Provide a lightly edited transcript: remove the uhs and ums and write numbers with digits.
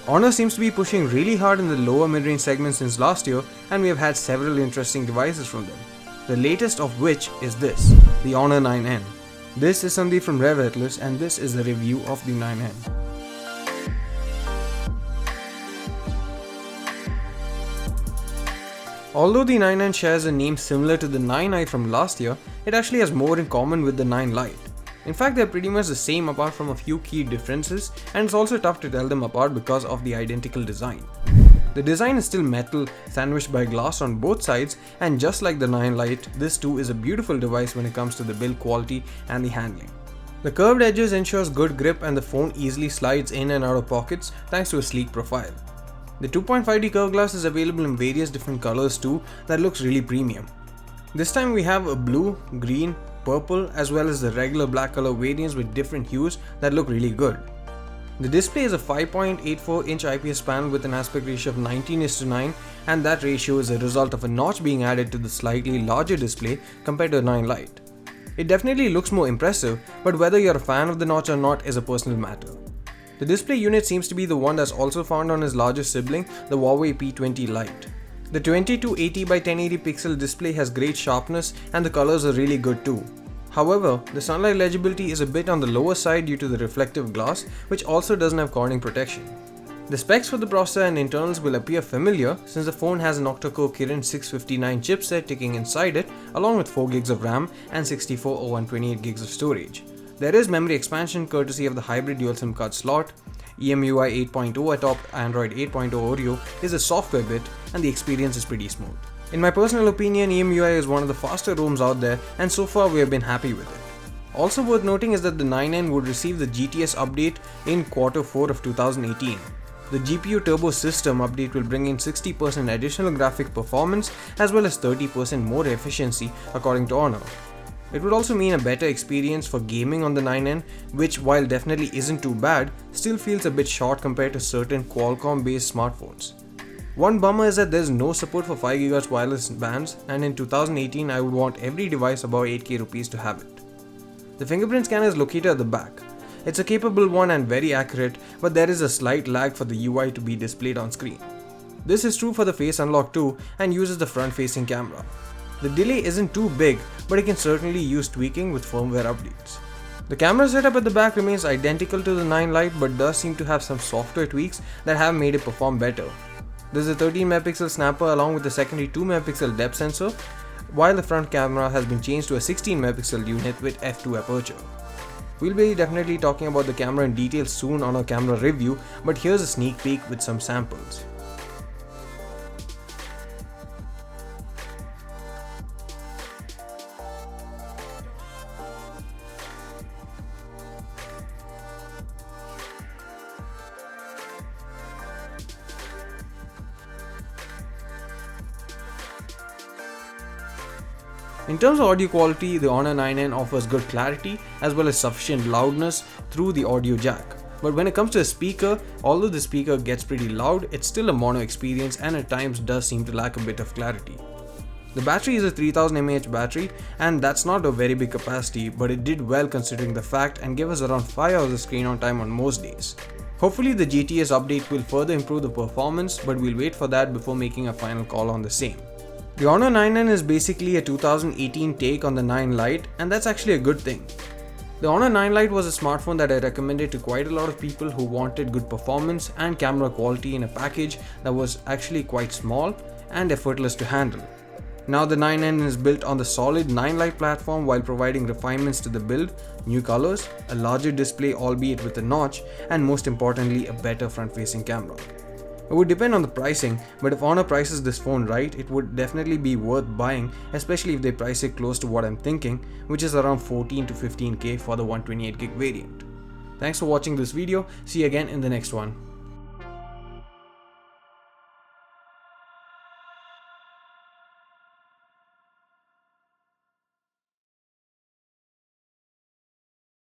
Honor seems to be pushing really hard in the lower mid-range segment since last year, and we have had several interesting devices from them. The latest of which is this, the Honor 9N. This is Sandeep from RevAtlas, and this is the review of the 9N. Although the 9N shares a name similar to the 9i from last year, it actually has more in common with the 9 Lite. In fact, they're pretty much the same apart from a few key differences, and it's also tough to tell them apart because of the identical design. The design is still metal, sandwiched by glass on both sides, and just like the 9 Lite, this too is a beautiful device when it comes to the build quality and the handling. The curved edges ensures good grip and the phone easily slides in and out of pockets thanks to a sleek profile. The 2.5D curved glass is available in various different colors too that looks really premium. This time we have a blue, green, purple as well as the regular black color variants with different hues that look really good. The display is a 5.84-inch IPS panel with an aspect ratio of 19:9, and that ratio is a result of a notch being added to the slightly larger display compared to a 9 Lite. It definitely looks more impressive, but whether you're a fan of the notch or not is a personal matter. The display unit seems to be the one that's also found on his larger sibling, the Huawei P20 Lite. The 2280 by 1080 pixel display has great sharpness and the colors are really good too. However, the sunlight legibility is a bit on the lower side due to the reflective glass, which also doesn't have corning protection. The specs for the processor and internals will appear familiar since the phone has an octa-core Kirin 659 chipset ticking inside it, along with 4GB of RAM and 64 or 128GB of storage. There is memory expansion courtesy of the hybrid dual SIM card slot. EMUI 8.0 atop Android 8.0 Oreo is a software bit, and the experience is pretty smooth. In my personal opinion, EMUI is one of the faster ROMs out there, and so far we have been happy with it. Also worth noting is that the 9N would receive the GTS update in Q4 of 2018. The GPU Turbo System update will bring in 60% additional graphic performance as well as 30% more efficiency according to Honor. It would also mean a better experience for gaming on the 9N, which while definitely isn't too bad, still feels a bit short compared to certain Qualcomm based smartphones. One bummer is that there's no support for 5GHz wireless bands, and in 2018 I would want every device above 8K rupees to have it. The fingerprint scanner is located at the back. It's a capable one and very accurate, but there is a slight lag for the UI to be displayed on screen. This is true for the face unlock too and uses the front facing camera. The delay isn't too big, but it can certainly use tweaking with firmware updates. The camera setup at the back remains identical to the 9 Lite but does seem to have some software tweaks that have made it perform better. There's a 13MP snapper along with a secondary 2MP depth sensor, while the front camera has been changed to a 16MP unit with f2 aperture. We'll be definitely talking about the camera in detail soon on our camera review, but here's a sneak peek with some samples. In terms of audio quality, the Honor 9N offers good clarity as well as sufficient loudness through the audio jack. But when it comes to a speaker, although the speaker gets pretty loud, it's still a mono experience and at times does seem to lack a bit of clarity. The battery is a 3000 mAh battery, and that's not a very big capacity, but it did well considering the fact and gave us around 5 hours of screen on time on most days. Hopefully the GTS update will further improve the performance, but we'll wait for that before making a final call on the same. The Honor 9N is basically a 2018 take on the 9 Lite, and that's actually a good thing. The Honor 9 Lite was a smartphone that I recommended to quite a lot of people who wanted good performance and camera quality in a package that was actually quite small and effortless to handle. Now the 9N is built on the solid 9 Lite platform while providing refinements to the build, new colors, a larger display albeit with a notch, and most importantly a better front-facing camera. It would depend on the pricing, but if Honor prices this phone right, it would definitely be worth buying, especially if they price it close to what I'm thinking, which is around 14 to 15K for the 128GB variant. Thanks for watching this video, see you again in the next one.